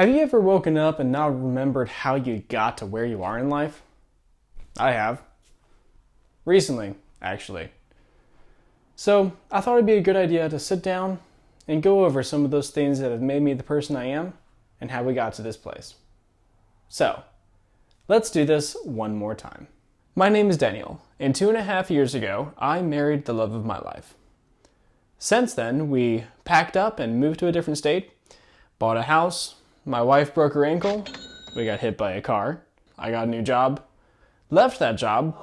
Have you ever woken up and not remembered how you got to where you are in life? I have. Recently, actually. So I thought it'd be a good idea to sit down and go over some of those things that have made me the person I am and how we got to this place. So, let's do this one more time. My name is Daniel, and 2.5 years ago, I married the love of my life. Since then, we packed up and moved to a different state, bought a house, my wife broke her ankle, we got hit by a car, I got a new job, left that job,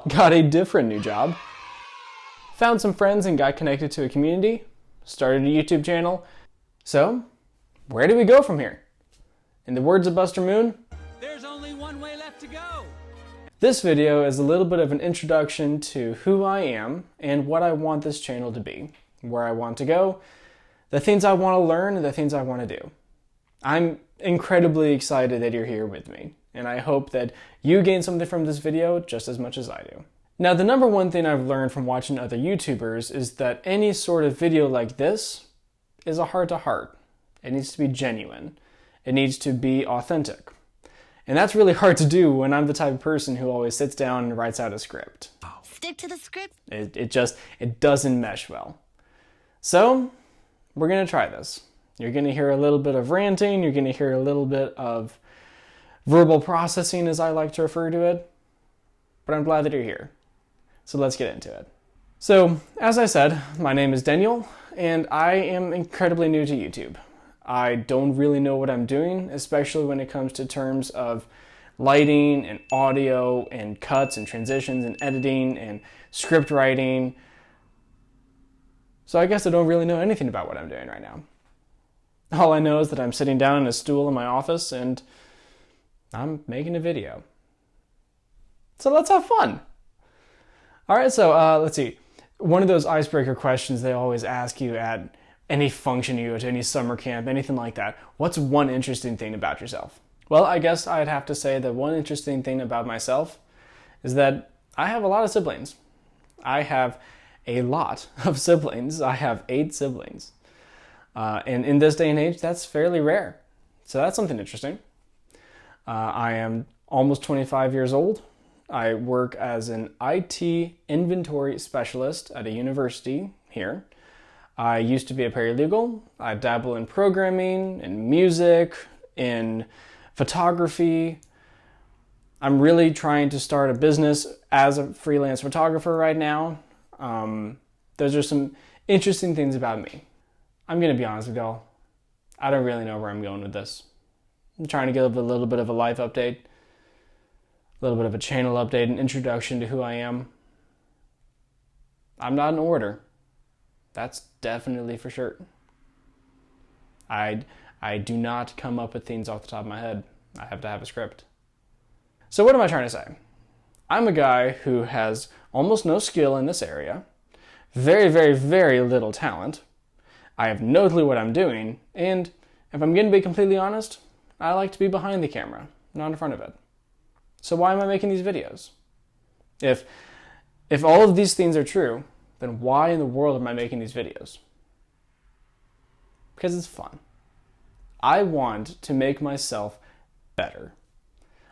got a different new job, found some friends and got connected to a community, started a YouTube channel. So, where do we go from here? In the words of Buster Moon, there's only one way left to go. This video is a little bit of an introduction to who I am and what I want this channel to be, where I want to go, the things I want to learn, and the things I want to do. I'm incredibly excited that you're here with me, and I hope that you gain something from this video just as much as I do. Now, the number one thing I've learned from watching other YouTubers is that any sort of video like this is a heart-to-heart. It needs to be genuine. It needs to be authentic. And that's really hard to do when I'm the type of person who always sits down and writes out a script. Stick to the script. It doesn't mesh well. So, we're gonna try this. You're gonna hear a little bit of ranting, you're gonna hear a little bit of verbal processing, as I like to refer to it. But I'm glad that you're here. So let's get into it. So, as I said, my name is Daniel, and I am incredibly new to YouTube. I don't really know what I'm doing, especially when it comes to terms of lighting and audio and cuts and transitions and editing and script writing. So I guess I don't really know anything about what I'm doing right now. All I know is that I'm sitting down in a stool in my office and I'm making a video. So let's have fun. All right, so let's see. One of those icebreaker questions they always ask you at any function you go to, any summer camp, anything like that. What's one interesting thing about yourself? Well, I guess I'd have to say that one interesting thing about myself is that I have a lot of siblings. I have a lot of siblings. I have 8 siblings. And in this day and age, that's fairly rare. So that's something interesting. I am almost 25 years old. I work as an IT inventory specialist at a university here. I used to be a paralegal. I dabble in programming, in music, in photography. I'm really trying to start a business as a freelance photographer right now. Those are some interesting things about me. I'm going to be honest with y'all. I don't really know where I'm going with this. I'm trying to give a little bit of a life update, a little bit of a channel update, an introduction to who I am. I'm not in order. That's definitely for sure. I do not come up with things off the top of my head. I have to have a script. So what am I trying to say? I'm a guy who has almost no skill in this area, very, very, very little talent. I have no clue what I'm doing, and if I'm going to be completely honest, I like to be behind the camera, not in front of it. So why am I making these videos? If all of these things are true, then why in the world am I making these videos? Because it's fun. I want to make myself better.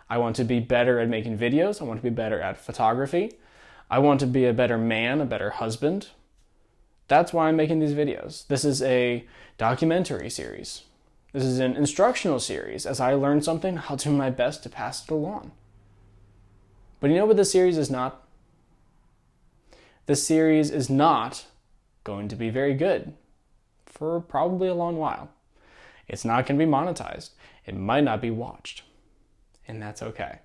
I want to be better at making videos. I want to be better at photography. I want to be a better man, a better husband. That's why I'm making these videos. This is a documentary series. This is an instructional series. As I learn something, I'll do my best to pass it along. But you know what this series is not? This series is not going to be very good for probably a long while. It's not going to be monetized. It might not be watched. And that's okay.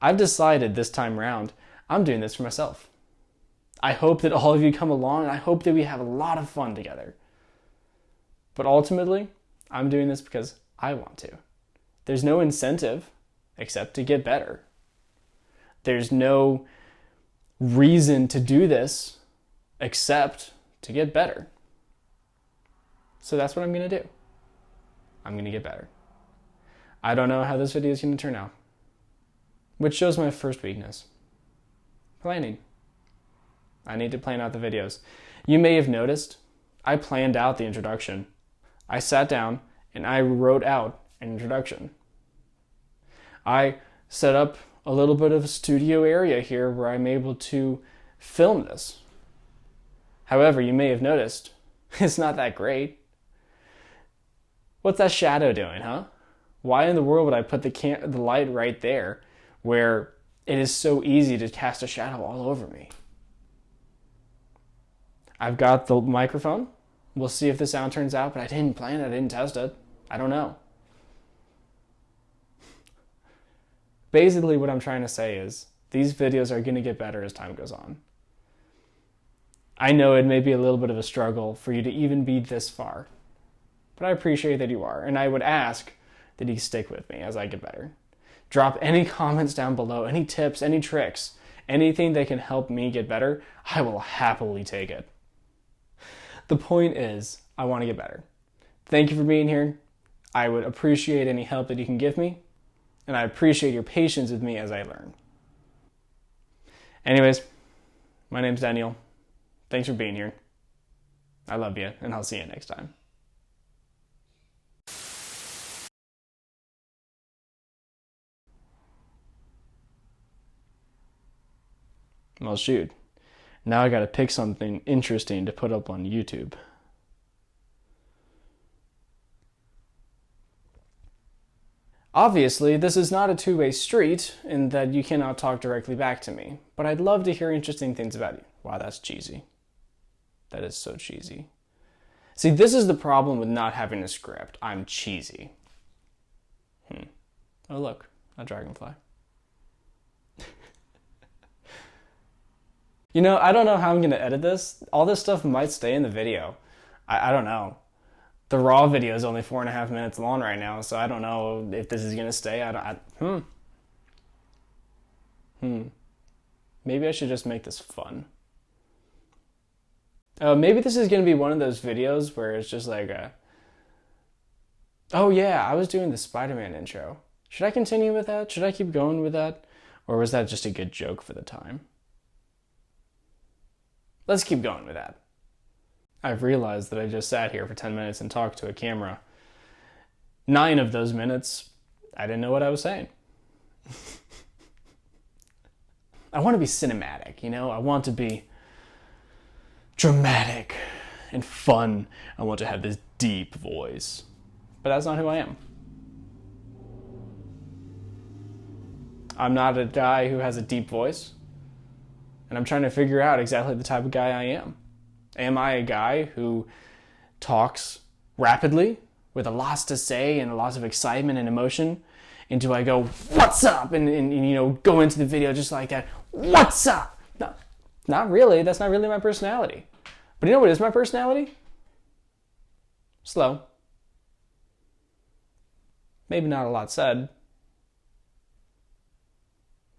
I've decided this time around, I'm doing this for myself. I hope that all of you come along, and I hope that we have a lot of fun together. But ultimately, I'm doing this because I want to. There's no incentive except to get better. There's no reason to do this except to get better. So that's what I'm going to do. I'm going to get better. I don't know how this video is going to turn out, which shows my first weakness. Planning. I need to plan out the videos. You may have noticed, I planned out the introduction. I sat down and I wrote out an introduction. I set up a little bit of a studio area here where I'm able to film this. However, you may have noticed, it's not that great. What's that shadow doing, huh? Why in the world would I put the light right there where it is so easy to cast a shadow all over me? I've got the microphone. We'll see if the sound turns out, but I didn't plan it, I didn't test it. I don't know. Basically, what I'm trying to say is these videos are going to get better as time goes on. I know it may be a little bit of a struggle for you to even be this far, but I appreciate that you are, and I would ask that you stick with me as I get better. Drop any comments down below, any tips, any tricks, anything that can help me get better. I will happily take it. The point is, I want to get better. Thank you for being here. I would appreciate any help that you can give me, and I appreciate your patience with me as I learn. Anyways, my name's Daniel. Thanks for being here. I love you, and I'll see you next time. Well, shoot. Now I gotta pick something interesting to put up on YouTube. Obviously, this is not a two-way street in that you cannot talk directly back to me, but I'd love to hear interesting things about you. Wow, that's cheesy. That is so cheesy. See, this is the problem with not having a script. I'm cheesy. Oh, look, a dragonfly. You know, I don't know how I'm going to edit this. All this stuff might stay in the video. I don't know. The raw video is only 4.5 minutes long right now, so I don't know if this is going to stay. Maybe I should just make this fun. Maybe this is going to be one of those videos where it's just like oh yeah, I was doing the Spider-Man intro. Should I continue with that? Should I keep going with that? Or was that just a good joke for the time? Let's keep going with that. I've realized that I just sat here for 10 minutes and talked to a camera. 9 of those minutes, I didn't know what I was saying. I want to be cinematic, you know? I want to be dramatic and fun. I want to have this deep voice. But that's not who I am. I'm not a guy who has a deep voice. And I'm trying to figure out exactly the type of guy I am. Am I a guy who talks rapidly with a lot to say and a lot of excitement and emotion? And do I go, what's up? And you know, go into the video just like that. What's up? No, not really. That's not really my personality. But you know what is my personality? Slow. Maybe not a lot said,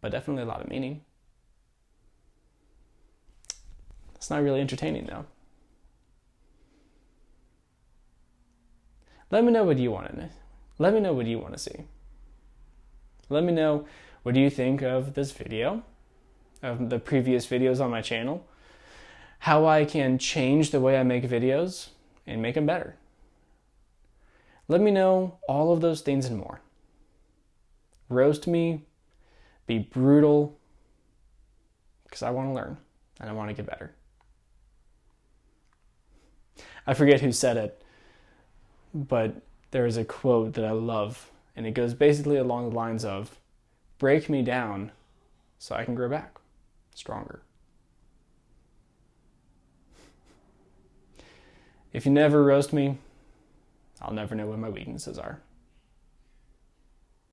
but definitely a lot of meaning. It's not really entertaining though. Let me know what you want to know. Let me know what you want to see. Let me know what you think of this video, of the previous videos on my channel, how I can change the way I make videos and make them better. Let me know all of those things and more. Roast me, be brutal, because I want to learn and I want to get better. I forget who said it, but there is a quote that I love, and it goes basically along the lines of, break me down so I can grow back stronger. If you never roast me, I'll never know what my weaknesses are.